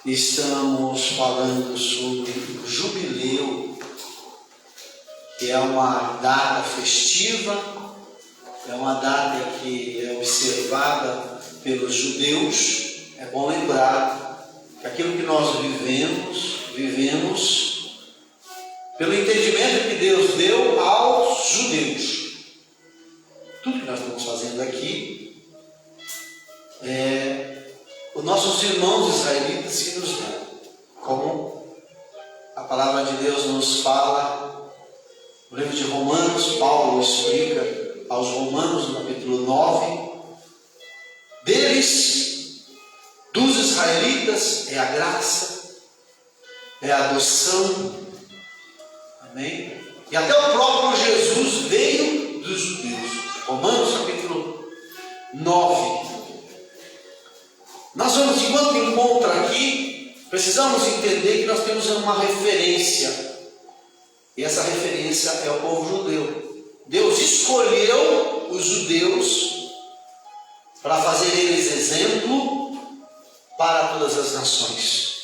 Estamos falando sobre o jubileu, que é uma data festiva, é uma data que é observada pelos judeus. É bom lembrar que aquilo que nós vivemos pelo entendimento que Deus deu aos judeus. Tudo que nós estamos fazendo aqui os nossos irmãos israelitas que nos dão, como a palavra de Deus nos fala no livro de Romanos. Paulo explica aos Romanos, no capítulo 9, deles, dos israelitas, é a graça, é a adoção, amém? E até o próprio Jesus veio dos judeus. Romanos capítulo 9. Nós vamos, enquanto encontro aqui, precisamos entender que nós temos uma referência. E essa referência é o povo judeu. Deus escolheu os judeus para fazer eles exemplo para todas as nações.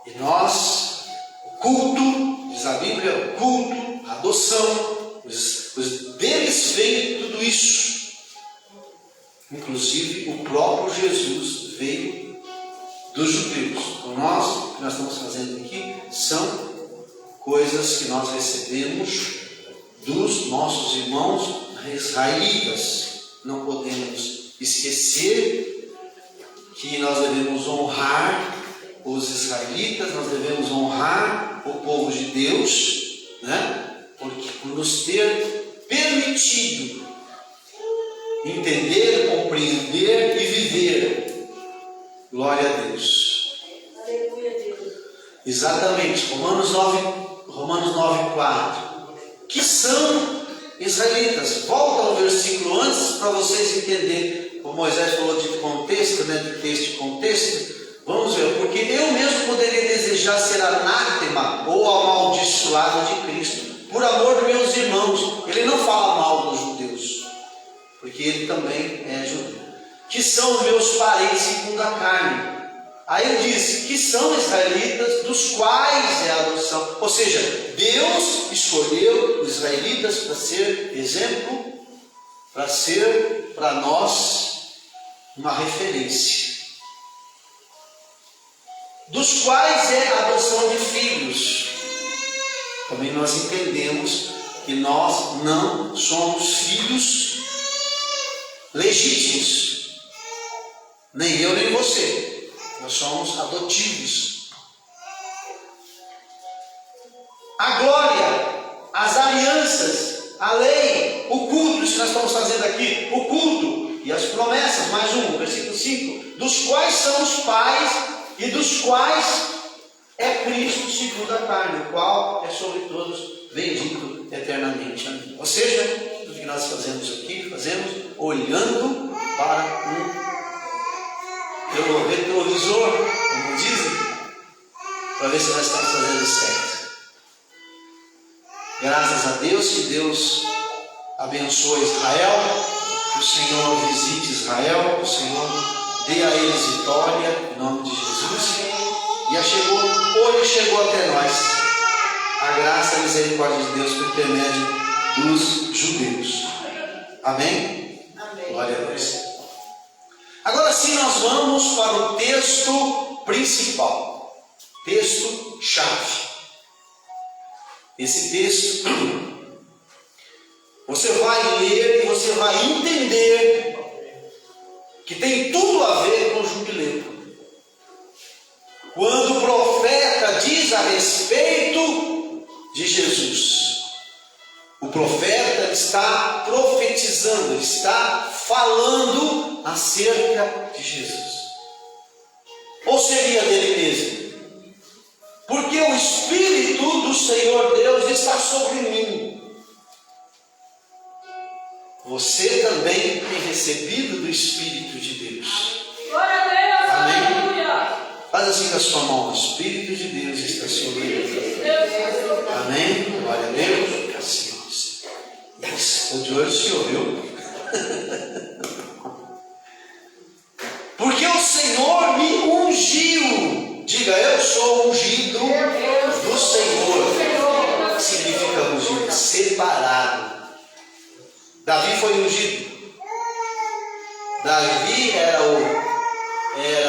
E nós, o culto, diz a Bíblia, o culto, a adoção, deles vem tudo isso. Inclusive o próprio Jesus veio dos judeus. Então o que nós estamos fazendo aqui são coisas que nós recebemos dos nossos irmãos israelitas. Não podemos esquecer que nós devemos honrar os israelitas, nós devemos honrar o povo de Deus, né? Porque por nos ter permitido entender, compreender e viver. Glória a Deus. Aleluia, Deus. Exatamente. Romanos 9:4. Que são israelitas. Volta ao versículo antes para vocês entenderem. Como Moisés falou de contexto, né? De texto e contexto. Vamos ver. Porque eu mesmo poderia desejar ser anátema ou amaldiçoado de Cristo, por amor dos meus irmãos. Ele não fala mal dos judeus, porque ele também é judeu. Que são os meus parentes segundo a carne. Aí ele diz que são israelitas, dos quais é a adoção. Ou seja, Deus escolheu os israelitas para ser exemplo, para ser para nós uma referência. Dos quais é a adoção de filhos. Também nós entendemos que nós não somos filhos legítimos, nem eu nem você. Nós somos adotivos. A glória, as alianças, a lei, o culto, isso que nós estamos fazendo aqui, o culto e as promessas, mais um, versículo 5, dos quais são os pais e dos quais é Cristo segundo a carne, o qual é sobre todos bendito eternamente. Amém. Ou seja, tudo que nós fazemos aqui, fazemos olhando para pelo retrovisor, como dizem, para ver se nós estamos fazendo certo. Graças a Deus, que Deus abençoe Israel, que o Senhor visite Israel, que o Senhor dê a eles vitória, em nome de Jesus. E hoje chegou até nós a graça e a misericórdia de Deus por intermédio dos judeus. Amém? Amém. Glória a Deus. Agora sim nós vamos para o texto principal, texto-chave. Esse texto você vai ler e você vai entender que tem tudo a ver com o jubileu. Quando o profeta diz a respeito de Jesus, o profeta está profetizando, está falando acerca de Jesus. Ou seria dele mesmo? Porque o Espírito do Senhor Deus está sobre mim. Você também tem recebido do Espírito de Deus. Glória a Deus, Amém? aleluia. Faz assim com a sua mão. O Espírito de Deus está sobre mim. Amém? Glória a Deus. Assim. Estou de olho, senhor, viu? Porque o Senhor me ungiu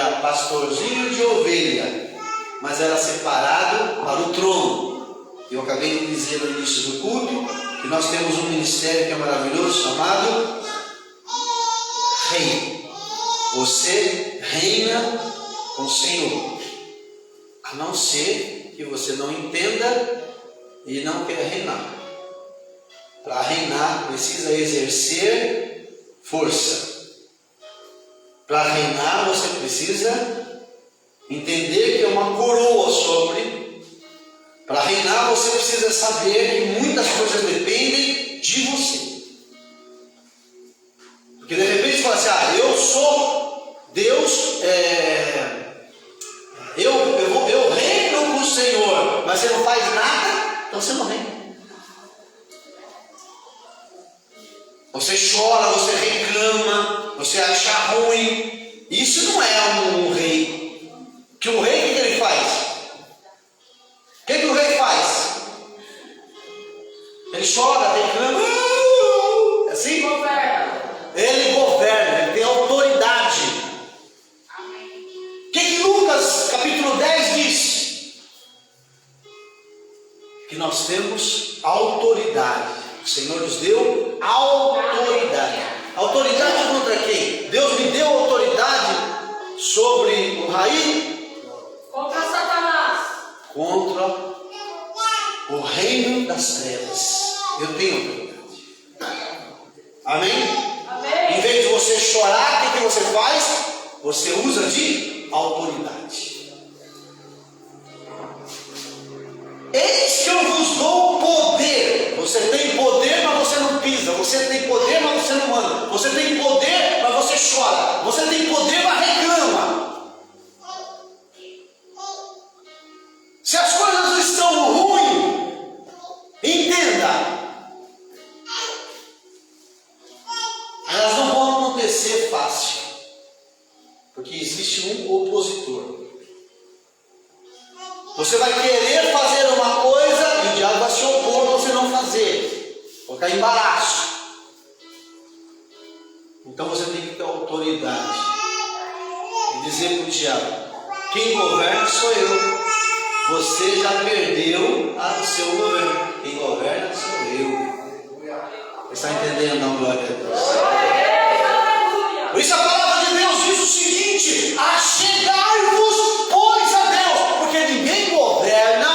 era pastorzinho de ovelha, mas era separado para o trono. Eu acabei de dizer no início do culto que nós temos um ministério que é maravilhoso, chamado Rei. Você reina com o Senhor, a não ser que você não entenda e não quer reinar. Para reinar precisa exercer força. Para reinar você precisa entender que é uma coroa sobre. Para reinar você precisa saber que muitas coisas dependem de você. Porque de repente você fala assim, eu sou Deus, eu reino com o Senhor, mas você não faz nada, então você não reina. Você chora, você reclama, você acha ruim. Isso não é um rei. Que o rei, o que ele faz? O que o rei faz? Ele chora, reclama. É assim? Ele governa, ele tem autoridade. O que Lucas capítulo 10 diz? Que nós temos autoridade. O Senhor nos deu autoridade. Autoridade contra quem? Deus me deu autoridade sobre o Raí? Contra Satanás. Contra o reino das trevas. Eu tenho autoridade. Amém? Amém. Em vez de você chorar, o que você faz? Você usa de autoridade. Eis que eu vos dou poder. Você tem poder, mas você não pisa. Você tem poder, mas você não anda. Você tem poder, mas você chora. Você tem poder, mas reclama. Se as coisas estão ruins, entenda. Elas não vão acontecer fácil. Porque existe um opositor. Você vai querer fazer uma coisa e o diabo vai se opor a você não fazer. Colocar embaraço. Então você tem que ter autoridade. E dizer para o diabo, quem governa sou eu. Você já perdeu o seu governo. Quem governa sou eu. Você está entendendo, não, glória a Deus? Por isso a palavra de Deus diz o seguinte: achegai-vos, pois, a Deus, porque ninguém governa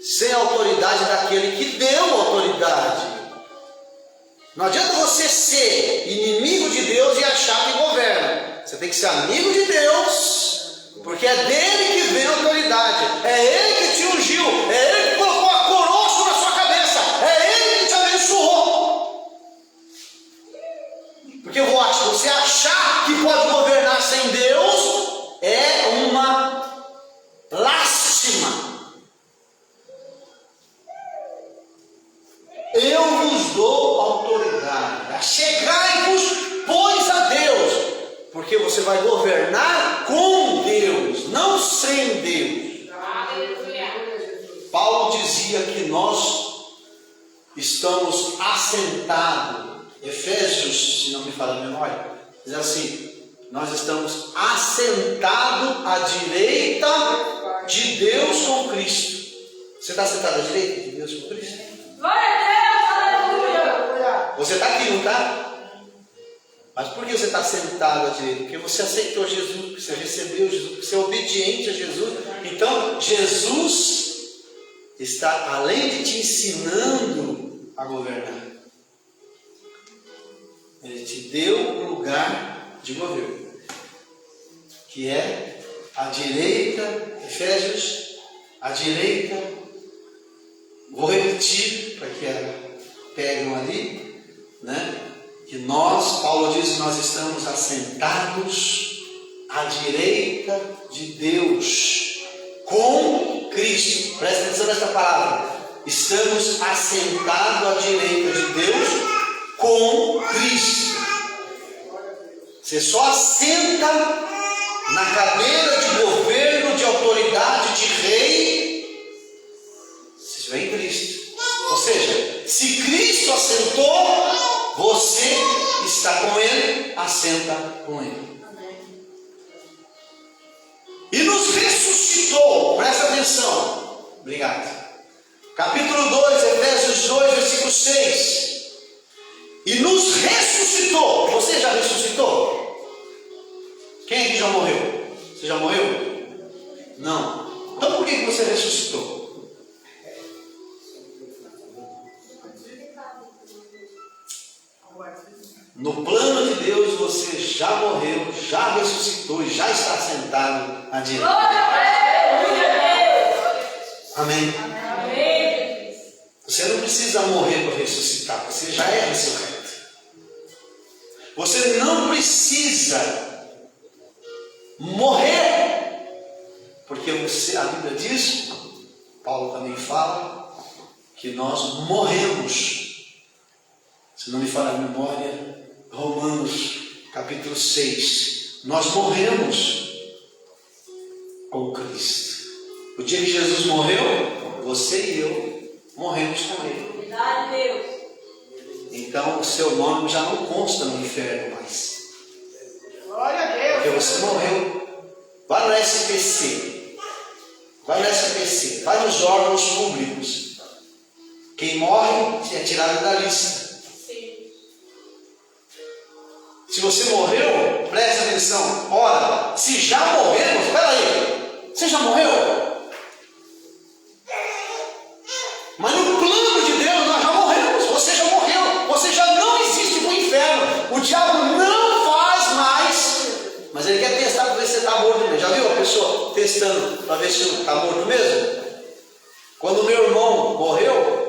sem a autoridade daquele que deu autoridade. Não adianta você ser inimigo de Deus e achar que governa. Você tem que ser amigo de Deus, porque é dele que vem a autoridade. É ele que te ungiu, é ele que colocou a coroa sobre a sua cabeça, é ele que te abençoou. Porque você achar que pode governar sem Deus é uma lástima. Eu vos dou autoridade. Achegai-vos, pois, a Deus, porque você vai governar com Deus, não sem Deus. Paulo dizia que nós estamos assentados. Efésios, se não me falha a memória, diz assim: nós estamos assentados à direita de Deus com Cristo. Você está sentado à direita de Deus com Cristo? Glória a Deus, aleluia. Você está aqui, não está? Mas por que você está sentado à direita? Porque você aceitou Jesus, porque você recebeu Jesus, porque você é obediente a Jesus. Então Jesus está, além de te ensinando a governar, Ele te deu um lugar de governo, que é a direita. Efésios, a direita. Vou repetir para que pegam ali, né? Que nós, Paulo diz que nós estamos assentados à direita de Deus com Cristo. Presta atenção nessa palavra. Estamos assentados à direita de Deus com Cristo. Você só assenta na cadeira de governo, de autoridade, de rei, se estiver em Cristo. Ou seja, se Cristo assentou, você está com Ele, assenta com Ele. atenção. Obrigado. Capítulo 2, Efésios 2, versículo 6. E nos ressuscitou. Você já ressuscitou? Quem aqui já morreu? Você já morreu? Não. Então por que você ressuscitou? No plano de Deus você já morreu, já ressuscitou e já está sentado à direita. Amém. Você não precisa morrer para ressuscitar, você já é ressurreto. Você não precisa morrer, porque a Bíblia diz, Paulo também fala, que nós morremos. Se não me falha a memória, Romanos capítulo 6, nós morremos com Cristo. O dia que Jesus morreu, você e eu morremos com Ele. Então o seu nome já não consta no inferno mais. Glória a Deus. Porque você morreu. Vai no SPC. Vai no SPC. Vai nos órgãos públicos. Quem morre é tirado da lista. Se você morreu, preste atenção. Ora, se já morremos, espera aí. Você já morreu? Mas no plano de Deus nós já morremos. Você já morreu. Você já não existe no inferno. O diabo não faz mais. Mas ele quer testar para ver se você está morto mesmo. Já viu a pessoa testando para ver se está morto mesmo? Quando meu irmão morreu,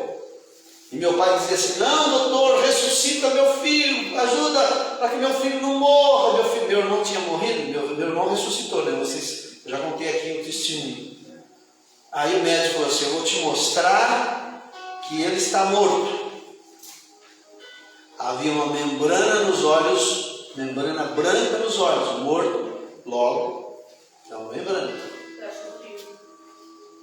e meu pai dizia assim: não, doutor, ressuscita meu filho, ajuda para que meu filho não morra. Meu irmão tinha morrido, meu irmão ressuscitou, né? Eu já contei aqui o testemunho. Aí o médico falou assim: eu vou te mostrar que ele está morto. Havia uma membrana nos olhos, membrana branca nos olhos, morto, logo, é uma membrana.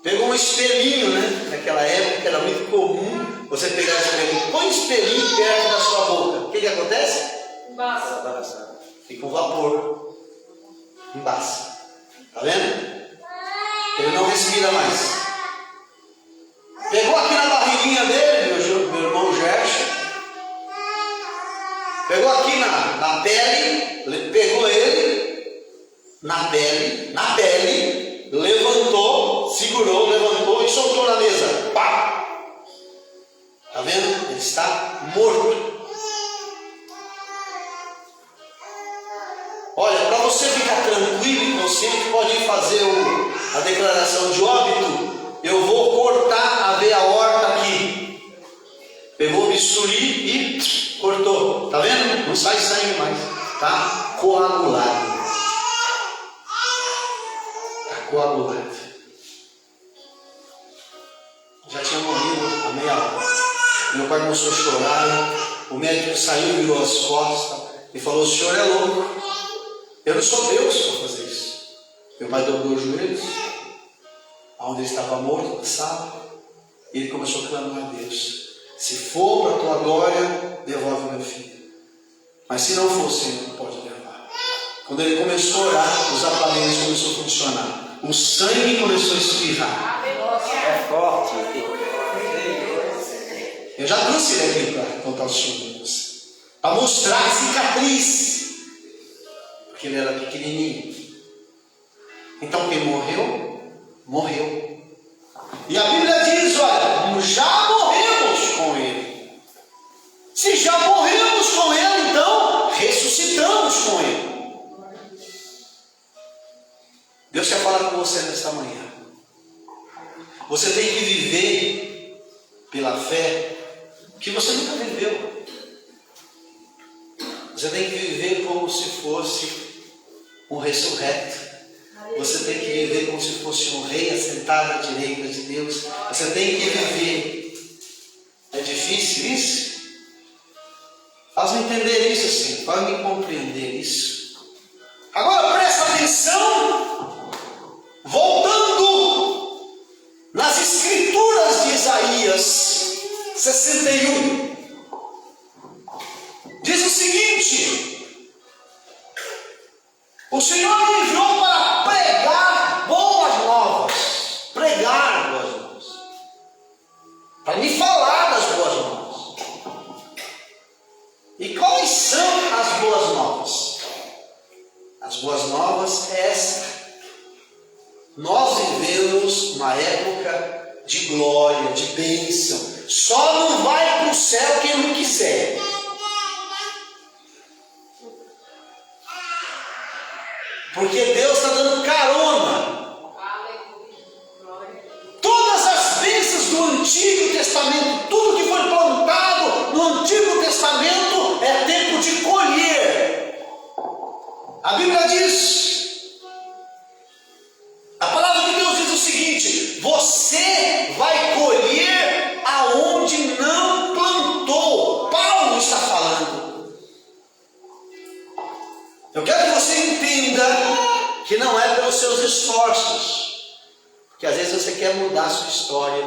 Pegou um espelhinho, né? Naquela época era muito comum você pegar esse espelhinho, põe o espelhinho perto da sua boca. O que acontece? Embaça. Fica um vapor. Embaça. Está vendo? Ele não respira mais. Pegou aqui na barriguinha dele, meu irmão Gerson. Pegou aqui na pele, pegou ele na pele, levantou, segurou, levantou e soltou na mesa. Pá! Está vendo? Ele está morto. Olha, para você ficar tranquilo e consciente, pode ir fazer a declaração de óbito. Eu vou cortar a veia aorta aqui. Pegou o bisturi e cortou. Está vendo? Não sai sangue mais. Está coagulado. Está coagulado. Já tinha morrido há meia hora. Meu pai começou a chorar. O médico saiu, virou as costas e falou: o senhor é louco. Eu não sou Deus para fazer isso. Meu pai dobrou os joelhos, onde ele estava morto, na sala, e ele começou a clamar a Deus: se for para a tua glória, devolve meu filho. Mas se não for, Senhor, não pode levar. Quando ele começou a orar, os aparelhos começaram a funcionar. O sangue começou a espirrar. É forte. Eu já trouxe ele aqui para contar o sonho de você. Para mostrar a cicatriz. Porque ele era pequenininho. Então quem morreu, morreu. E a Bíblia diz: olha, já morremos com ele. Se já morremos com ele, então ressuscitamos com ele. Deus quer falar com você nesta manhã. Você tem que viver pela fé que você nunca viveu. Você tem que viver como se fosse um ressurreto. Você tem que viver como se fosse um rei assentado à direita de Deus. Você tem que viver. É difícil isso? Faz-me entender isso assim. Faz-me compreender isso. Agora presta atenção. Voltando nas escrituras de Isaías 61. Diz o seguinte: o Senhor me enviou para pregar boas novas. Pregar boas novas é essa. Nós vivemos uma época de glória, de bênção. Só não vai para o céu quem não quiser. Porque Deus está dando carona. Todas as bênçãos do Antigo Testamento, tudo que foi plantado no Antigo Testamento é tempo de colher. A Bíblia diz, a palavra de Deus diz o seguinte: você vai colher aonde não plantou. Paulo está falando. Eu quero que você entenda que não é pelos seus esforços. Porque às vezes você quer mudar a sua história,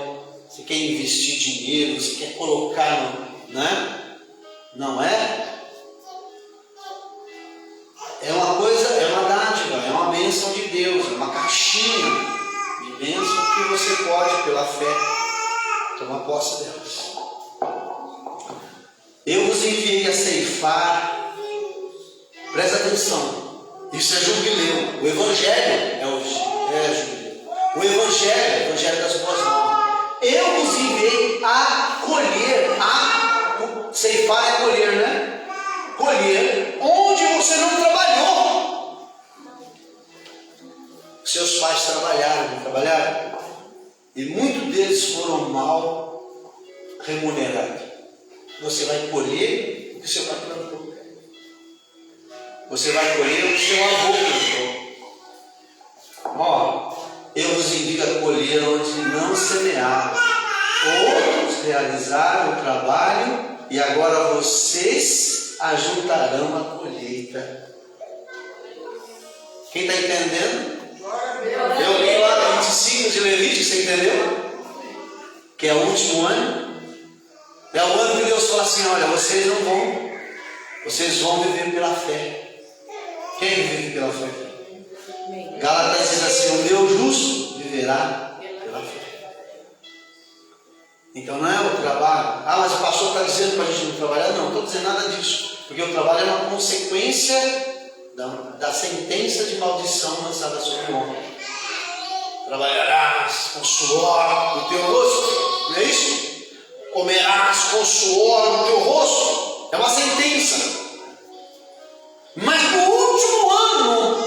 você quer investir dinheiro, você quer colocar, né? Não é? É uma coisa, é uma dádiva, é uma bênção de Deus, é uma caixinha de bênção que você pode, pela fé, tomar posse delas. Eu vos enviei a ceifar. Presta atenção, isso é jubileu. O Evangelho é jubileu. O Evangelho das boas novas. Eu vos enviei a colher, ceifar é colher, né? Colher onde você não trabalhou. Seus pais trabalharam, não trabalharam? E muitos deles foram mal remunerados. Você vai colher o que seu pai plantou. Você vai colher o que seu avô plantou. Ó, eu vos envio a colher onde não semearam. Outros realizaram o trabalho e agora vocês ajuntarão a colheita. Quem está entendendo? Eu li lá 25 de Levítico, você entendeu? Que é o último ano. É o ano que Deus fala assim: olha, vocês vão viver pela fé. Quem vive pela fé? Gálatas diz assim: o meu justo viverá pela fé. Então não é o trabalho. Ah, mas o pastor está dizendo para a gente não trabalhar. Não, não estou dizendo nada disso. Porque o trabalho é uma consequência da sentença de maldição lançada sobre o homem. Trabalharás com suor no teu rosto, não é isso? Comerás com suor no teu rosto. É uma sentença. Mas no último ano,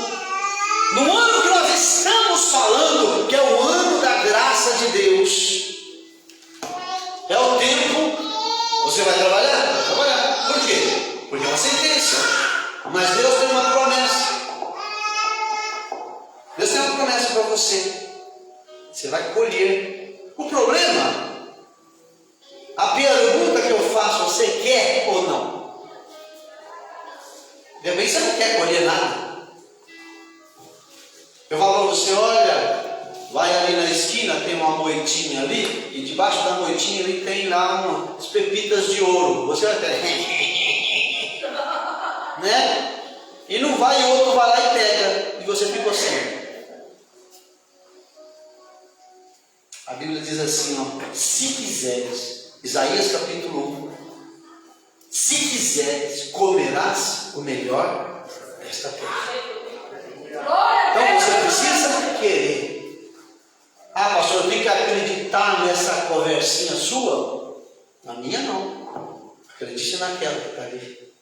no ano que nós estamos falando, que é o ano da graça de Deus, é o tempo. Você vai trabalhar? Vai trabalhar. Por quê? Porque é uma sentença. Mas Deus tem uma promessa. Deus tem uma promessa para você. Você vai colher. O problema, a pergunta que eu faço: você quer ou não? De repente você não quer colher nada. Eu falo para você: olha, vai ali na esquina, tem uma moitinha ali, e debaixo da moitinha ali tem lá umas pepitas de ouro. Você vai ter, né? E não vai, e o outro vai lá e pega, e você ficou sem. A Bíblia diz assim, ó: se quiseres, Isaías capítulo 1, se quiseres, comerás o melhor desta terra. Então você precisa querer. Ah, pastor, eu tenho que acreditar nessa conversinha sua? Na minha não. Acredite naquela que está ali.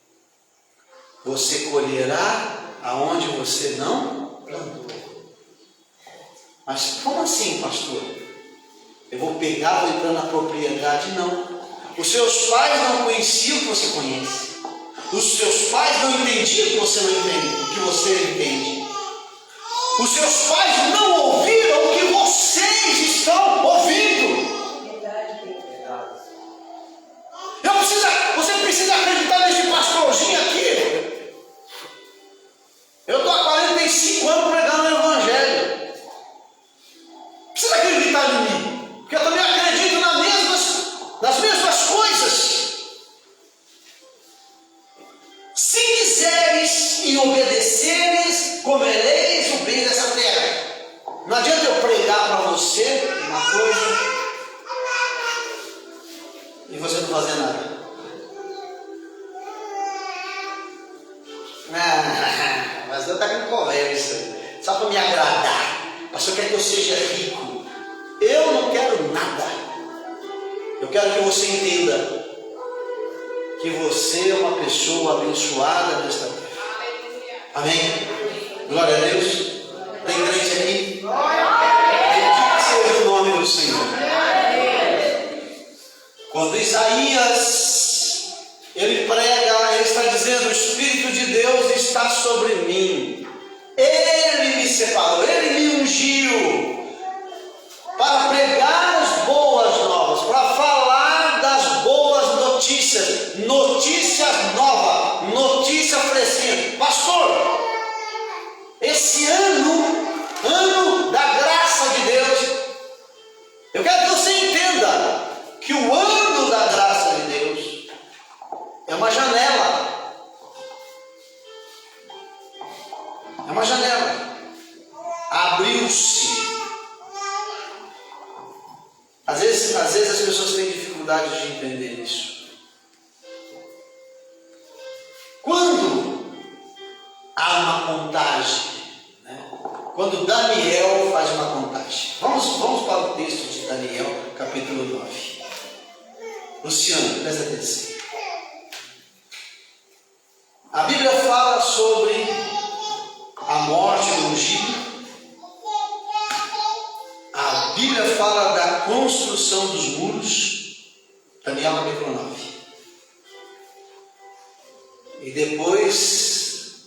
Você colherá aonde você não plantou. Mas como assim, pastor? Eu vou pegar, vou entrar na propriedade? Não. Os seus pais não conheciam o que você conhece. Os seus pais não entendiam o que você não entende, o que você entende. Os seus pais não ouviram o que vocês estão ouvindo. Você precisa acreditar nesse pastorzinho aqui. Eu estou há 45 anos pregando o Evangelho. Precisa acreditar em mim. Porque eu também acredito nas mesmas coisas. Se quiseres e obedeceres, comereis o bem dessa terra. Não adianta eu pregar para você uma coisa e você não fazer nada. Mas eu estou com para me agradar. Pastor, quer que eu seja rico? Eu não quero nada. Eu quero que você entenda que você é uma pessoa abençoada nesta terra. Amém? Glória a Deus. Tem crente aqui? Bendito seja o nome do Senhor. Quando Isaías, ele prega, ele está dizendo: o Espírito de Deus está sobre mim. Ele me separou, ele me ungiu para pregar as boas novas, para falar das boas notícias, notícias novas, notícia fresquinha. Pastor, esse ano da graça de Deus, eu quero que você entenda que o ano da graça de Deus é uma janela. É uma janela. Abriu-se. Às vezes as pessoas têm dificuldade de entender isso. Quando há uma contagem, né? Quando Daniel faz uma contagem. Vamos para o texto de Daniel, capítulo 9. Luciano, presta atenção. A Bíblia fala sobre a morte do ungido. A Bíblia fala da construção dos muros. Daniel capítulo 9. E depois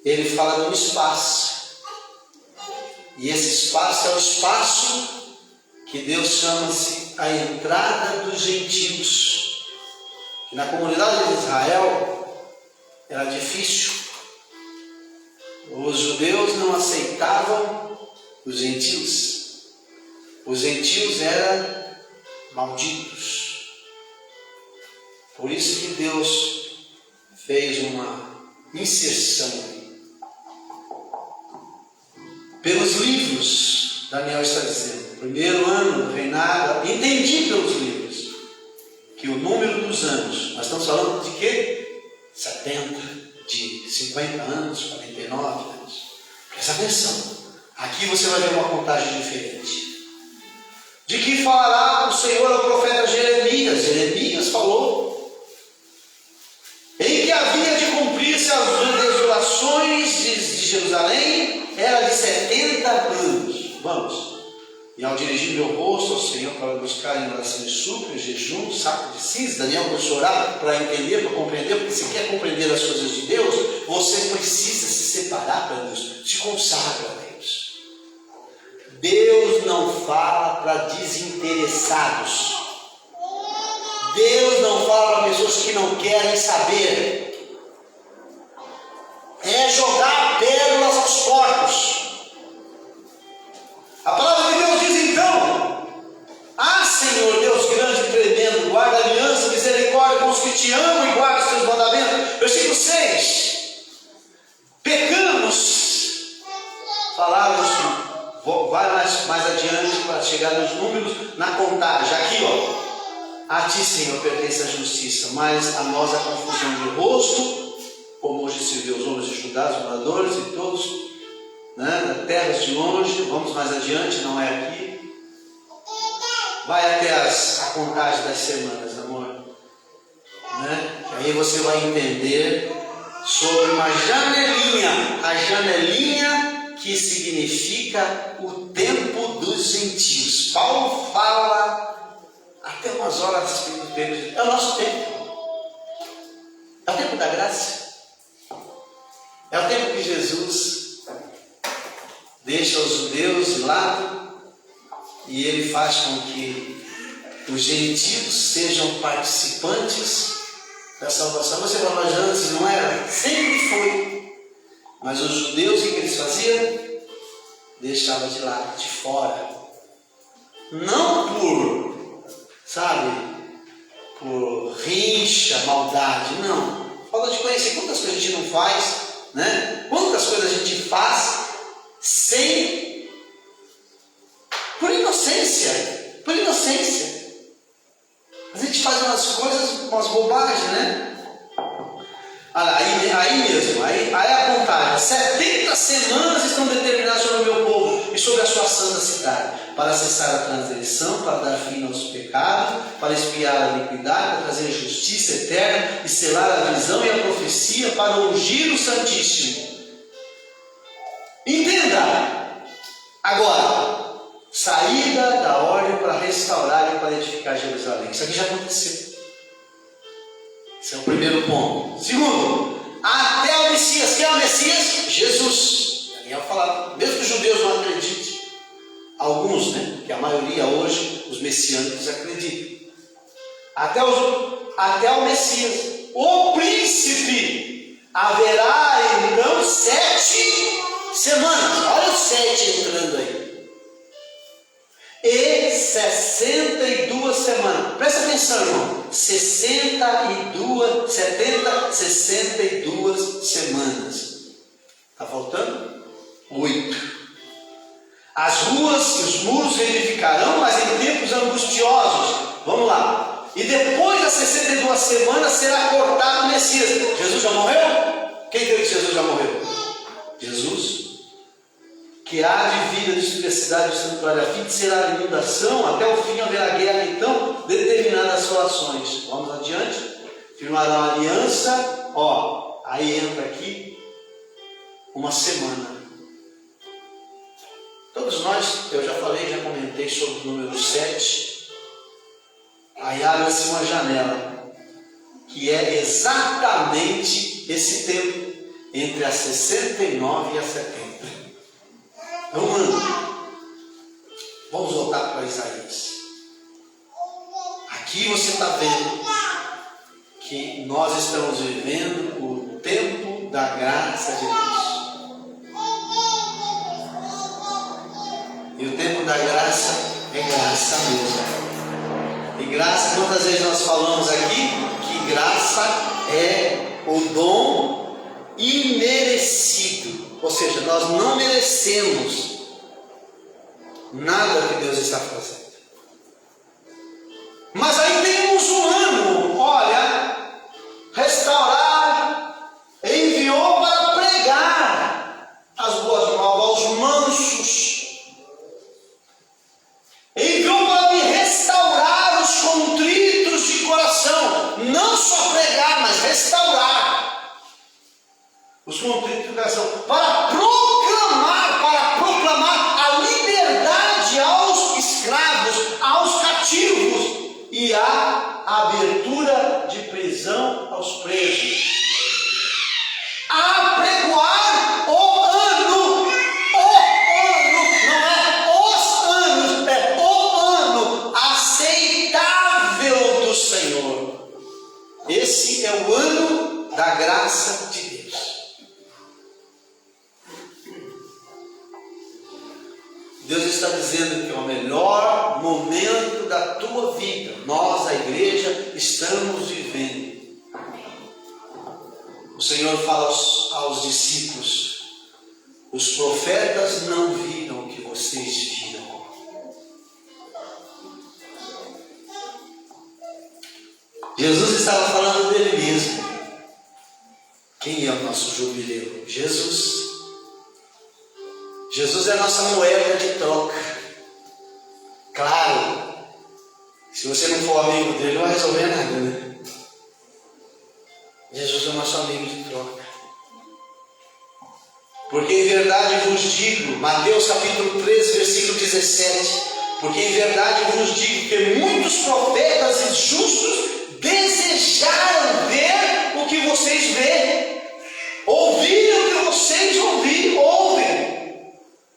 ele fala de um espaço. E esse espaço é o espaço que Deus chama-se a entrada dos gentios. Que na comunidade de Israel era difícil. Os judeus não aceitavam os gentios. Os gentios eram malditos. Por isso que Deus fez uma inserção. Pelos livros, Daniel está dizendo, primeiro ano do reinado, entendi pelos livros que o número dos anos, nós estamos falando de quê? 70, de 50 anos, 49 anos. Presta atenção, aqui você vai ver uma contagem diferente. De que falará o Senhor ao profeta Jeremias? Jeremias falou em que havia de cumprir-se as desolações de Jerusalém, era de 70 anos. Vamos. E ao dirigir meu rosto ao Senhor para buscar em oração e súplica, jejum, saco de cinza, Daniel começou a orar para entender, para compreender, porque se quer compreender as coisas de Deus, você precisa se separar para Deus, se consagra a Deus. Deus não fala para desinteressados. Deus não fala para pessoas que não querem saber. É jogar pérolas aos porcos. A palavra de Deus diz então: ah, Senhor Deus grande e tremendo, guarda a aliança, misericórdia com os que te amam e guarda os teus mandamentos. Versículo 6. Pecamos. Falaram assim. Vai mais adiante para chegar nos números, na contagem. Aqui, ó. A ti, Senhor, pertence a justiça, mas a nós a confusão de rosto, como hoje se vê os homens de Judá, os moradores e todos, né, da terras de longe. Vamos mais adiante, não é aqui. Vai até a contagem das semanas, amor. Né? Aí você vai entender sobre uma janelinha, a janelinha que significa o tempo dos gentios. Paulo fala até umas horas do tempo. É o nosso tempo. É o tempo da graça. É o tempo que Jesus deixa os judeus de lado e ele faz com que os gentios sejam participantes da salvação. Você fala, mas antes não era? Sempre foi. Mas os judeus, o que eles faziam? Deixavam de lado, de fora. Não por, sabe, por rincha, maldade, não. Falta de conhecer quantas coisas a gente não faz, né? Quantas coisas a gente faz sem, por inocência, por inocência. A gente faz umas coisas, umas bobagens, né? Olha, aí mesmo, aí a contagem, 70 semanas estão determinadas manifestar, para cessar a transgressão, para dar fim aos pecados, para expiar a iniquidade, para trazer justiça eterna e selar a visão e a profecia, para ungir o Santíssimo. Entenda! Agora, saída da ordem para restaurar e para edificar Jerusalém. Isso aqui já aconteceu. Esse é o primeiro ponto. Segundo, até o Messias. Quem é o Messias? Jesus. Daniel falava, mesmo que os judeus não acreditem, alguns, né? Que a maioria hoje, os messiânicos acreditam. Até o Messias, o príncipe, haverá então 7 semanas. Olha o 7 entrando aí. E 62 semanas. Presta atenção, irmão. 62 semanas. Está faltando? 8. As ruas e os muros reedificarão, mas em tempos angustiosos. Vamos lá. E depois das 62 semanas será cortado o Messias. Jesus já morreu? Quem crê que Jesus já morreu? Jesus. Que há de vir a destruir a cidade do santuário, a fim de ser a inundação, até o fim haverá guerra, então, determinadas relações. Vamos adiante. Firmará uma aliança, ó, aí entra aqui, uma semana. Todos nós, eu já falei, já comentei sobre o número 7. Aí abre-se uma janela, que é exatamente esse tempo, entre as 69 e as 70. É um ano. Vamos voltar para Isaías. Aqui você está vendo que nós estamos vivendo o tempo da graça de Deus. E o tempo da graça é graça mesmo. E graça, quantas vezes nós falamos aqui que graça é o dom imerecido. Ou seja, nós não merecemos nada que Deus está fazendo. Mas aí temos um ano, olha, restaurar, enviou para pregar as boas novas aos mansos, enviou para me restaurar os contritos de coração, não só pregar, mas restaurar os contritos de coração, para proclamar a liberdade aos escravos, aos cativos, e a abertura de prisão aos presos. A pregoar o ano, não é os anos, é o ano aceitável do Senhor. Esse é o ano da graça de Deus. Deus está dizendo que é o melhor momento da tua vida. Nós, a igreja, estamos vivendo. O Senhor fala aos discípulos: os profetas não viram o que vocês viram. Jesus estava falando dele mesmo. Quem é o nosso jubileu? Jesus. Jesus é a nossa moeda de troca. Claro, se você não for amigo dele, não vai resolver nada, né? Jesus é o nosso amigo de troca. Porque em verdade vos digo, Mateus capítulo 13, versículo 17, porque em verdade vos digo que muitos profetas e justos desejaram ver o que vocês veem, ouvir o que vocês ouvem.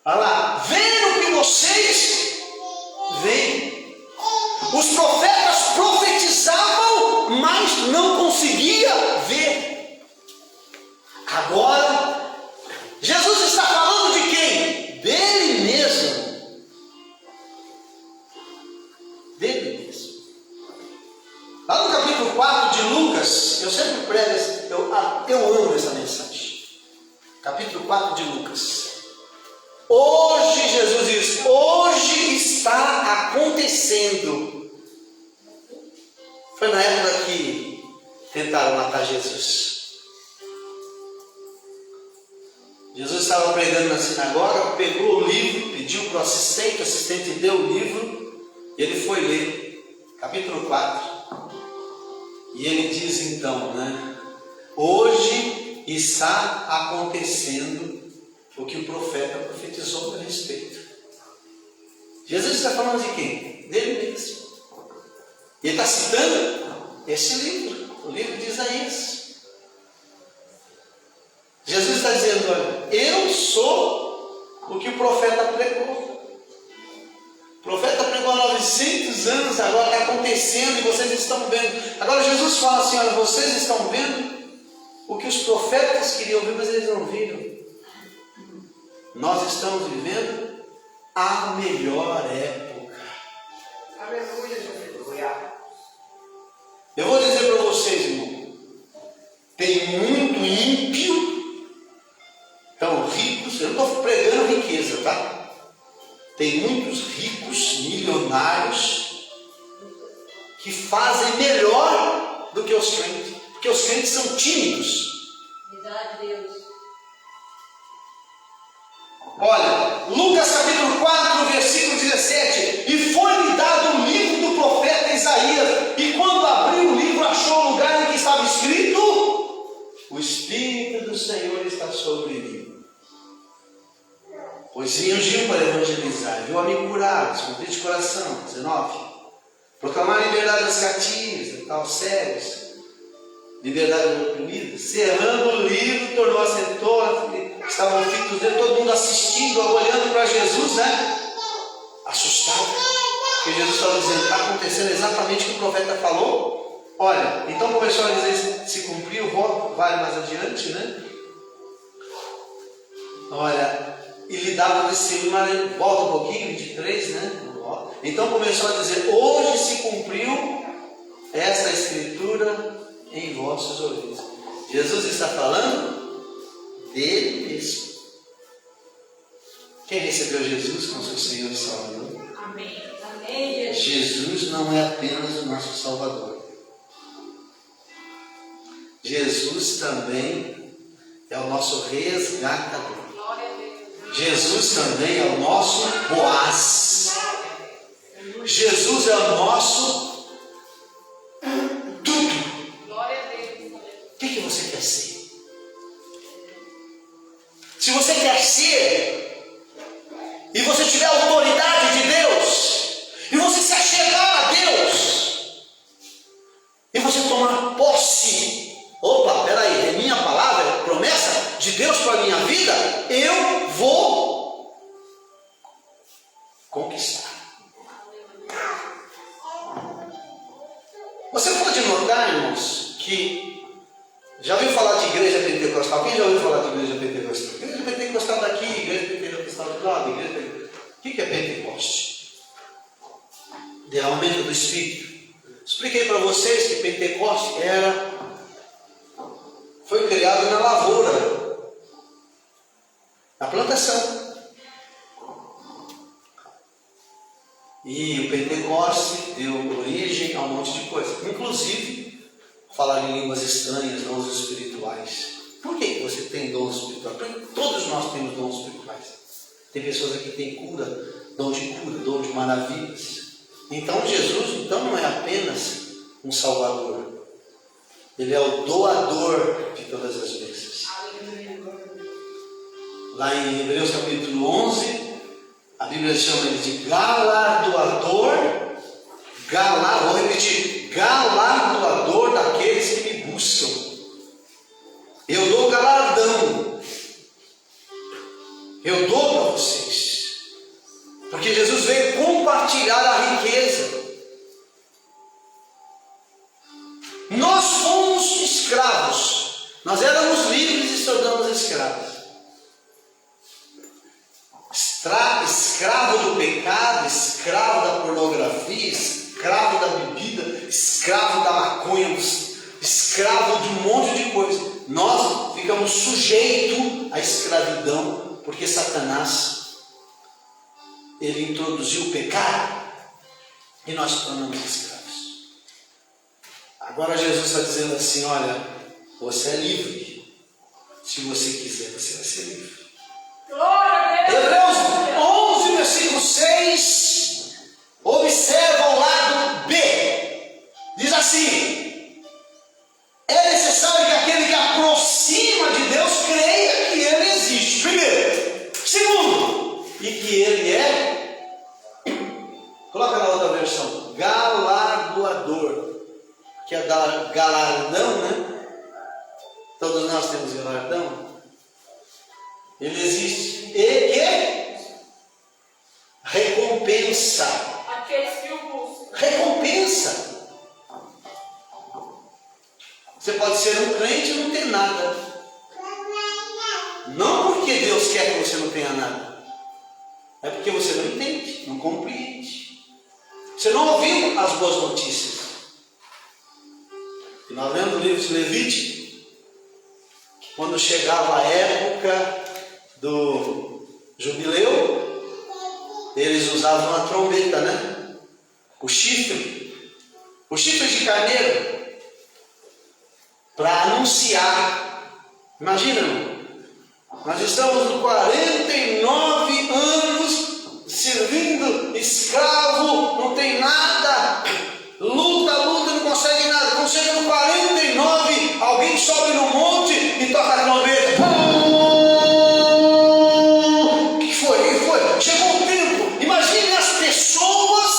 Olha lá, ver o que vocês veem. Os profetas profetizavam, mas não conseguia ver. Agora, Jesus está falando de quem? Dele mesmo. Dele mesmo. Lá no capítulo 4 de Lucas, eu sempre prego, eu amo essa mensagem. Capítulo 4 de Lucas. Hoje, Jesus diz, hoje está acontecendo. Foi na época que tentaram matar Jesus. Jesus Jesus estava pregando na sinagoga, pegou o livro, pediu para o assistente deu o livro, e ele foi ler, capítulo 4. E ele diz então, né? Hoje está acontecendo o que o profeta profetizou a respeito. Jesus está falando de quem? Dele mesmo. E ele está citando esse livro, o livro de Isaías. Jesus está dizendo, olha, eu sou o que o profeta pregou. O profeta pregou há 900 anos, agora está acontecendo e vocês estão vendo. Agora Jesus fala assim, olha, vocês estão vendo o que os profetas queriam ver, mas eles não viram. Nós estamos vivendo a melhor época. Aleluia, Jesus. Eu vou dizer para vocês, irmão, tem muito ímpio, tão ricos, eu não estou pregando riqueza, tá? Tem muitos ricos, milionários, que fazem melhor do que os crentes, porque os crentes são tímidos. Verdade, Deus. Olha, Lucas capítulo 4, versículo 17. E foi-lhe dado o livro do profeta Isaías, e quando abriu o livro, achou o lugar em que estava escrito: o Espírito do Senhor está sobre mim, pois me ungiu para evangelizar, viu a mim curados, contrito de coração. 19. Proclamar liberdade aos cativos, aos cegos, liberdade aos oprimidos. Cerrando o livro, tornou a sentor, estavam fitos dele, todo mundo assistindo, olhando para Jesus, né? Assustado, porque Jesus estava dizendo, está acontecendo exatamente o que o profeta falou. Olha, então começou a dizer, se cumpriu, vale mais adiante, né? Olha, e lhe dava testemunho, volta um pouquinho, 23, né? Então começou a dizer, hoje se cumpriu esta escritura em vossos ouvidos. Jesus está falando dele mesmo. Quem recebeu Jesus como seu Senhor e Salvador? Amém. Amém, Jesus. Jesus não é apenas o nosso Salvador. Jesus também é o nosso resgatador. Glória a Deus. Jesus também é o nosso Boaz. Jesus é o nosso tudo. Glória a Deus. O que você quer ser? Se você quer ser, e você tiver a autoridade de Deus, e você se achegar a Deus, e você tomar posse, opa, peraí, é minha palavra, é promessa de Deus para a minha vida, eu vou conquistar. Você pode notar, irmãos, que já ouviu falar de igreja pentecostal? Quem já ouviu falar de igreja pentecostal? Igreja pentecostal daqui, igreja pentecostal do lado, igreja pentecostal. O que é Pentecoste? Derramamento do Espírito. Expliquei para vocês que Pentecoste foi criado na lavoura, na plantação. E o Pentecoste deu origem a um monte de coisa, inclusive falar em línguas estranhas, dons espirituais. Por que você tem dons espirituais? Porque todos nós temos dons espirituais. Tem pessoas aqui que têm cura, dom de maravilhas. Então Jesus não é apenas um salvador, ele é o doador de todas as bênçãos. Lá em Hebreus capítulo 11, a Bíblia chama ele de galardoador, vou repetir, galardoador daqueles que me buscam. Eu dou galardão, eu dou para vocês, porque Jesus veio compartilhar a riqueza. Nós fomos escravos, nós éramos livres e se tornamos escravos. Escravo do pecado, escravo da pornografia, escravo da bebida, escravo da maconha, escravo de um monte de coisa. Nós ficamos sujeitos à escravidão, porque Satanás, ele introduziu o pecado e nós nos tornamos escravos. Agora Jesus está dizendo assim, olha, você é livre. Se você quiser, você vai ser livre. Glória a Deus. Hebreus 11, versículo 6. Observa o lado B. Diz assim: é necessário que aquele que aproxima de Deus creia que Ele existe. Primeiro. Segundo, e que Ele é, coloca na outra versão, galardoador, que é galardão, né? Todos nós temos galardão. Ele existe. E que recompensa. Aqueles que o buscam. Recompensa. Você pode ser um crente e não ter nada. Não porque Deus quer que você não tenha nada. É porque você não entende, não compreende. Você não ouviu as boas notícias. E nós lemos o livro de Levítico, que quando chegava a época do jubileu, eles usavam a trombeta, né? O chifre de carneiro, para anunciar. Imagina, nós estamos com 49 anos servindo escravo, não tem nada, luta, não consegue nada. Quando chega no 49, alguém sobe no monte e toca a trombeta. O que foi? Chegou o tempo. Imagine as pessoas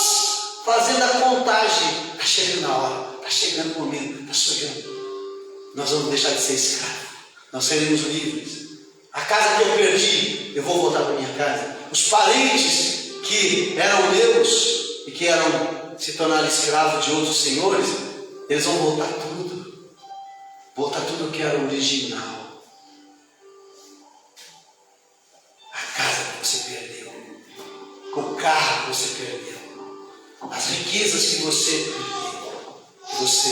fazendo a contagem. Está chegando a hora, está chegando o momento, está chegando. Nós vamos deixar de ser escravos, nós seremos livres. A casa que eu perdi, eu vou voltar para minha casa. Os parentes que eram meus e que se tornaram escravos de outros senhores, eles vão voltar tudo que era original. A casa que você perdeu, o carro que você perdeu, as riquezas que você perdeu, que você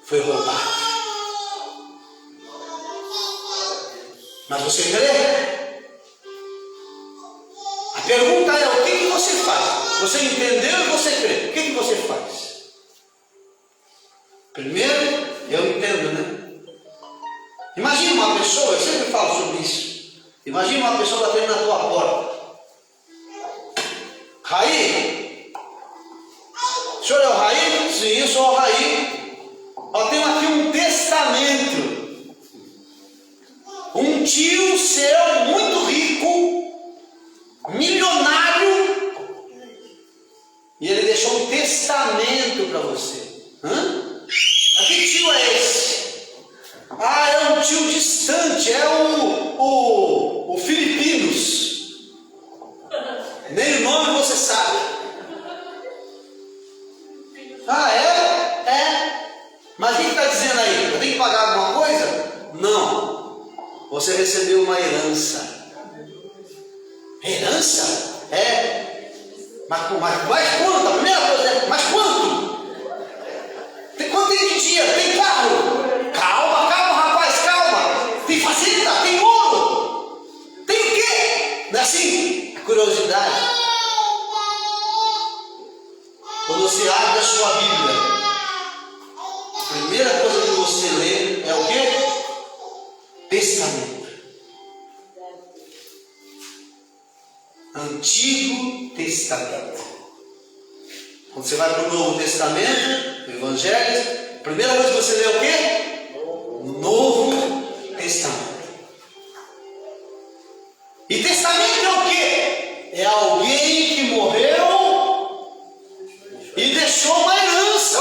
foi roubado. Mas você crê? A pergunta é: o que você faz? Você entendeu e você crê? O que você faz? Primeiro, eu entendo, né? Imagina uma pessoa, eu sempre falo sobre isso. Imagina uma pessoa batendo na tua porta. Raí? O senhor é o Raí? Sim, eu sou o Raí. Eu tenho aqui um testamento. Um tio seu muito rico, milionário, e ele deixou um testamento para você. Mas que tio é esse? Ah, é um tio distante, é o Filipinos. Nem o nome você sabe. Ah, é? É. Mas o que está dizendo aí? Eu tenho que pagar alguma coisa? Não. Você recebeu uma herança. Herança? É. Mas quanto? A primeira coisa é: mas quanto? Quanto tem de dinheiro? Tem carro? Calma, rapaz, calma. Tem fazenda? Tem ouro? Tem o quê? Não é assim? A curiosidade. Quando você abre a sua Bíblia, a primeira coisa que você lê é o quê? Testamento. Antigo Testamento. Quando você vai para o Novo Testamento, o Evangelho, a primeira coisa que você lê é o quê? Novo Testamento. E testamento é o quê? É alguém que morreu e deixou uma herança.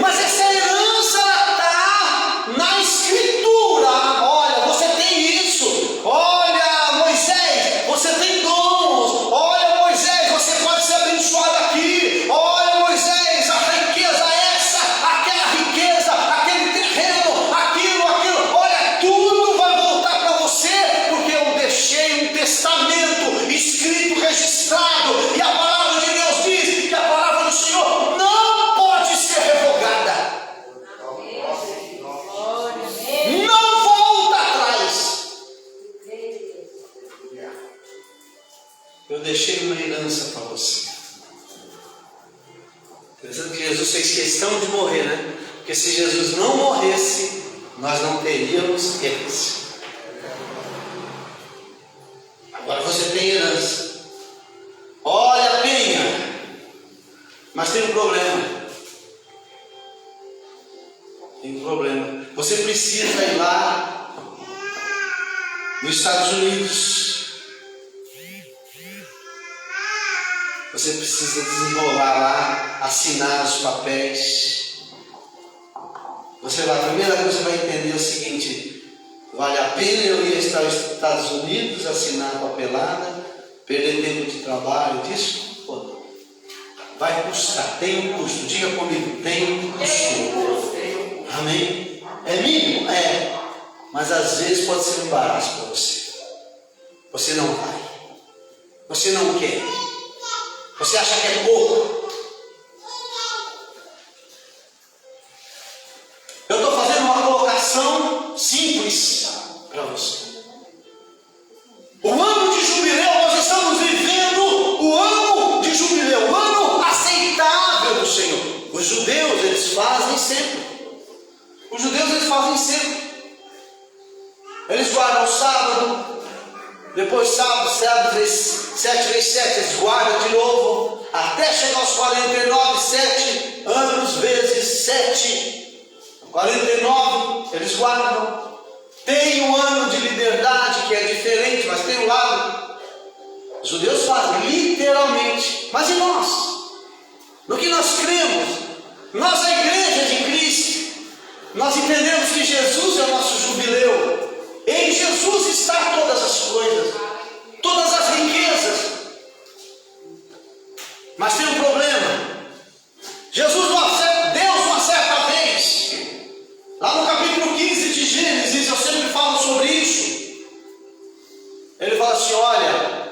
Mas essa herança está na Escritura. Olha, você tem isso. Olha, Moisés, você tem dons. Olha, Moisés, você pode ser abençoado aqui. Olha, Moisés, a riqueza é essa, aquela riqueza, aquele terreno, aquilo. Olha, tudo vai voltar para você, porque eu deixei um testamento escrito, registrado. E a palavra de Deus diz que a palavra do Senhor não pode ser revogada. Não volta atrás. Eu deixei uma herança para você. Interessante que Jesus fez questão de morrer, né? Porque se Jesus não morresse, nós não teríamos herança. precisa ir lá nos Estados Unidos. Você precisa desenrolar lá, assinar os papéis. Você vai, a primeira coisa que você vai entender é o seguinte: vale a pena eu ir aos Estados Unidos, assinar a papelada, perder tempo de trabalho, disso? Pô, vai custar, tem um custo. Diga comigo, tem um custo. Amém? É mínimo? É. Mas às vezes pode ser um embaraço para você. Você não vai. Você não quer. Você acha que é pouco. Eu estou fazendo uma colocação simples para você. O ano de jubileu, nós estamos vivendo o ano de jubileu, o ano aceitável do Senhor. Os judeus, eles fazem sempre. Os judeus, eles fazem sempre. Eles guardam o sábado, depois sábado, 7 vezes 7, eles guardam de novo, até chegar aos 49, 7 anos vezes 7, 49, eles guardam. Tem um ano de liberdade que é diferente, mas tem um lado. Os judeus fazem literalmente. Mas e nós? No que nós cremos? Nós, a igreja de Cristo, nós entendemos que Jesus é o nosso jubileu. Em Jesus está todas as coisas, todas as riquezas. Mas tem um problema. Jesus não acerta, Deus uma certa vez, lá no capítulo 15 de Gênesis, eu sempre falo sobre isso. Ele fala assim: olha,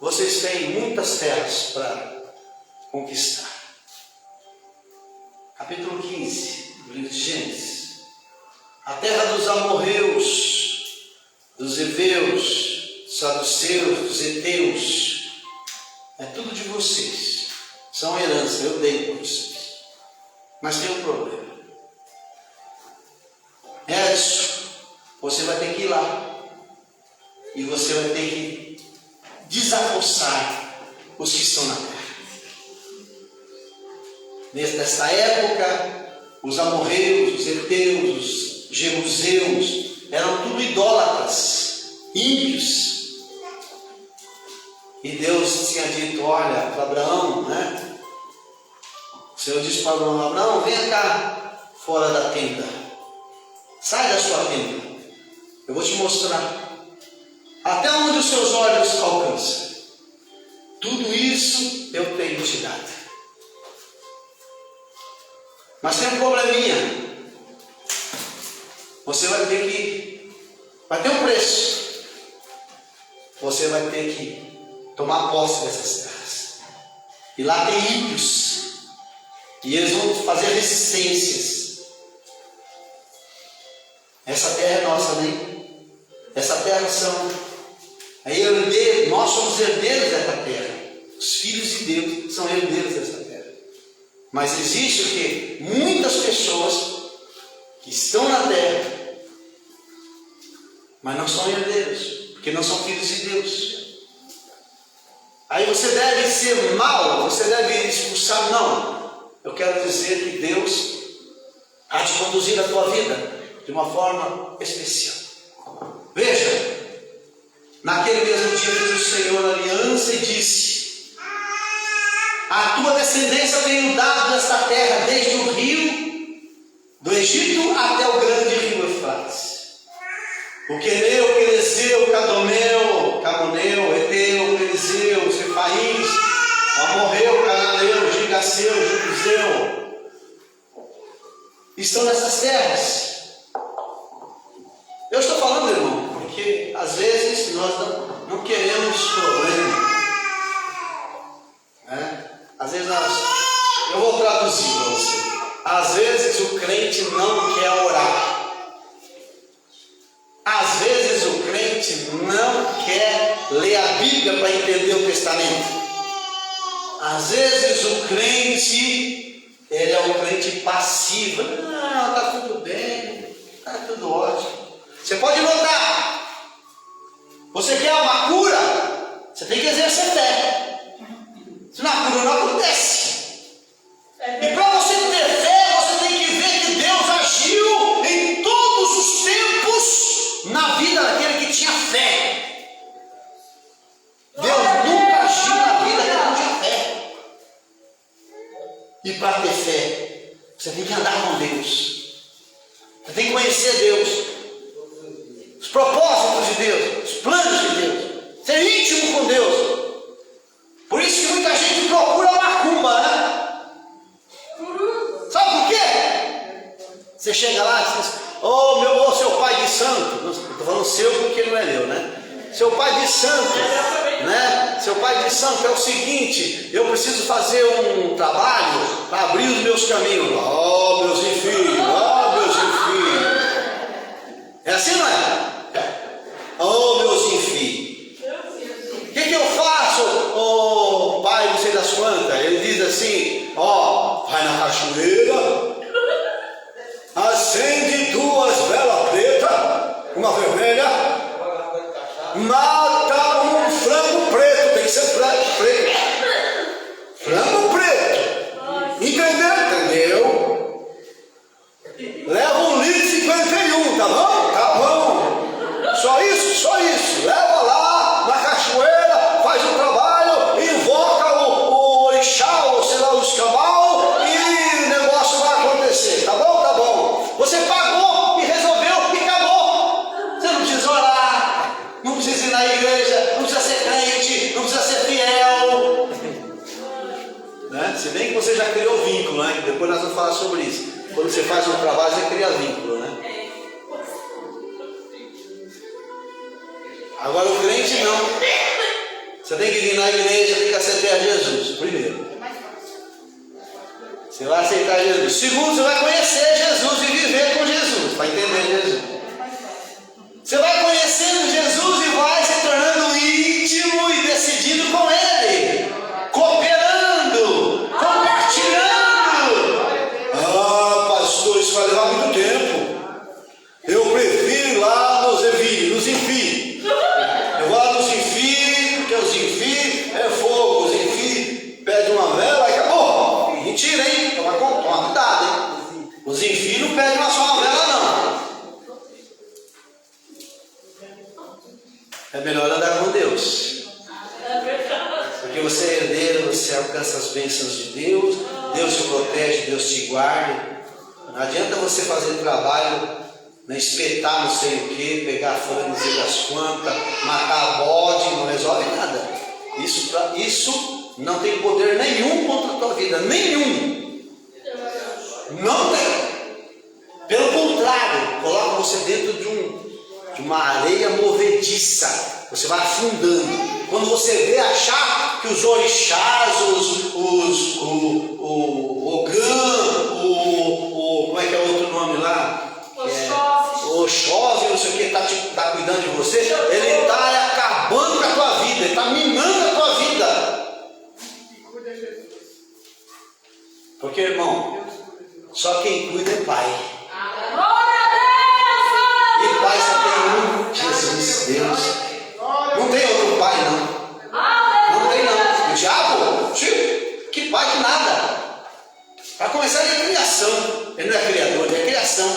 vocês têm muitas terras para conquistar. Capítulo 15 do livro de Gênesis. A terra dos amorreus, dos heveus, dos saduceus, dos heteus, é tudo de vocês. São herança, eu dei para vocês. Mas tem um problema. Edson, você vai ter que ir lá. E você vai ter que desapossar os que estão na terra. Nesta época, os amorreus, os heteus, os jebuseus eram tudo idólatras, ímpios. E Deus tinha dito: olha, para Abraão, né? O Senhor disse para Abraão: Abraão, venha cá fora da tenda, sai da sua tenda, eu vou te mostrar até onde os seus olhos alcançam. Tudo isso eu tenho te dado. Mas tem um probleminha. Você vai ter ter um preço. Você vai ter que tomar posse dessas terras. E lá tem ímpios. E eles vão fazer resistências. Essa terra é nossa, né? Essa terra nós somos herdeiros dessa terra. Os filhos de Deus são herdeiros dessa terra. Mas existe o quê? Muitas pessoas que estão na terra, mas não são herdeiros, porque não são filhos de Deus. Aí você deve ser mau, você deve expulsar. Não, eu quero dizer que Deus há de conduzir a tua vida de uma forma especial. Veja, naquele mesmo dia fez o Senhor aliança e disse: a tua descendência tenho dado esta terra, desde o rio do Egito até o grande rio Eufrates. O queneu, o querezeu, o cadomeu, camoneu, eteu, perizeu, os refaíns, o amorreu, o cananeu, o gigaceu, o jebuseu, estão nessas terras. Eu estou falando, irmão, porque às vezes nós não queremos problema, né? Às vezes eu vou traduzir para você. Às vezes o crente não quer orar. Às vezes o crente não quer ler a Bíblia para entender o Testamento. Às vezes o crente, ele é um crente passivo. Não, está tudo bem, está tudo ótimo. Você pode notar, você quer uma cura, você tem que exercer fé. Senão a cura não acontece. E para você ter fé, você tem que ver que Deus agiu E para ter fé, você tem que andar com Deus. Você tem que conhecer Deus. Os propósitos de Deus, os planos de Deus. Ser íntimo com Deus. Por isso que muita gente procura macumba, né? Sabe por quê? Você chega lá e diz, ô seu pai de santo. Estou falando seu porque não é meu, né? Seu pai de santo, né? Seu pai de santo, é o seguinte, eu preciso fazer um trabalho para abrir os meus caminhos. Ó, meus filhos, ó, meus filhos. É assim, não é? Ó, meus filhos. O que eu faço, ô pai, não sei das quantas? Ele diz assim, ó, vai na cachoeira, acende 2 velas pretas, uma vermelha, mata um frango preto, tem que ser preto. Frango preto. Entendeu? Leva 1,51 litro, tá bom? Tá bom. Só isso. Leva lá na cachoeira, faz o trabalho, invoca o orixá, ou sei lá, o escambau, e o negócio vai acontecer. Tá bom? Tá bom. Você pagou e resolveu e acabou. Você não precisa orar. Não precisa ir na igreja, não precisa ser crente, não precisa ser fiel. Né? Se bem que você já criou vínculo, né? Depois nós vamos falar sobre isso. Quando você faz um trabalho, você cria vínculo, né? Agora o crente não. Você tem que vir na igreja, tem que aceitar Jesus, primeiro. Você vai aceitar Jesus. Segundo, você vai conhecer Jesus e viver com Jesus, vai entender Jesus. Você vai conhecendo Jesus e vai se tornando íntimo e decidindo com Ele, cooperando, compartilhando. Ah, pastor, isso vai levar muito tempo. Eu prefiro ir lá nos Infi. Eu vou lá nos Infi, porque os Infi é fogo. Os Infi pede uma vela e acabou. Mentira, hein? Toma cuidado, hein? Os Infi não pedem uma só uma vela, não. É melhor andar com Deus. Porque você é herdeiro, você alcança as bênçãos de Deus. Deus te protege, Deus te guarda. Não adianta você fazer trabalho, né, espetar não sei o que, pegar folha não sei das quantas, matar bode, não resolve nada. Isso não tem poder nenhum contra a tua vida. Nenhum. Não tem. Pelo contrário, coloca você dentro de uma areia movediça, você vai afundando. Quando você vê, achar que os orixás, o Ogã, como é que é o outro nome lá? O Oxóssi, não sei o que, está cuidando de você, ele está acabando com a tua vida, ele está minando a tua vida. Porque, irmão, só quem cuida é pai. E pai só tem um, Jesus, Deus. Não tem outro pai, não. Não tem, não. O diabo, que pai que nada. Para começar, ele é criação. Ele não é criador, ele é criação.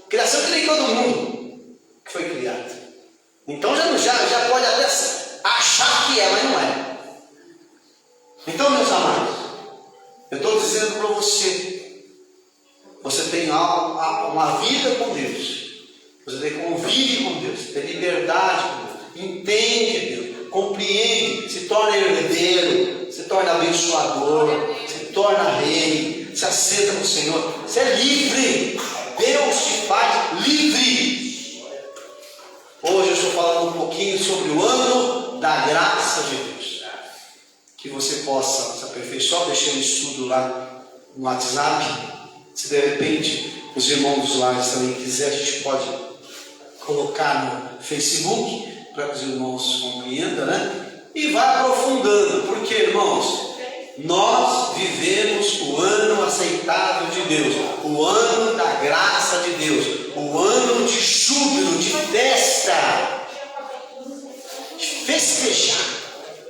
Criação que nem todo mundo que foi criado. Então já pode até achar que é, mas não é. Então, meus amados, eu estou dizendo para você, você tem uma vida com Deus. Você convive com Deus, tem liberdade com Deus, entende Deus, compreende, se torna herdeiro, se torna abençoador, se torna rei, se assenta com o Senhor, você é livre. Deus te faz livre. Hoje eu estou falando um pouquinho sobre o ano da graça de Deus. Que você possa se aperfeiçoar. Deixei um estudo lá no WhatsApp. Se de repente os irmãos dos lares também quiserem, a gente pode colocar no Facebook para que os irmãos compreendam, né? E vai aprofundando, porque, irmãos, nós vivemos o ano aceitável de Deus, o ano da graça de Deus, o ano de júbilo, de festa, de festejar.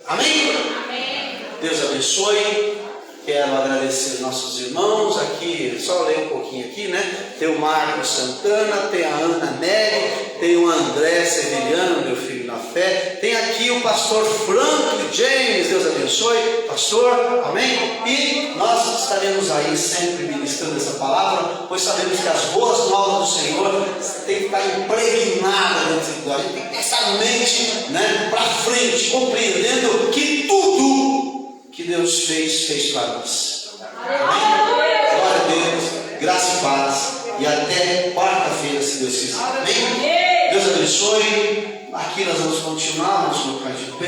Amém? Amém. Deus abençoe. Quero agradecer nossos irmãos aqui, só ler um pouquinho aqui, né? Tem o Marcos Santana, tem a Ana Nery, tem o André Severiano, meu filho na fé. Tem aqui o pastor Franklin James, Deus abençoe, pastor, amém? E nós estaremos aí sempre ministrando essa palavra, pois sabemos que as boas novas do Senhor tem que estar impregnada dentro de nós. A gente tem que ter essa mente, né, para frente, compreendendo que tudo que Deus fez para nós. Amém? Glória a Deus, graça e paz, e até quarta-feira, se Deus quiser. Amém? Deus abençoe. Aqui nós vamos continuar, vamos colocar de pé.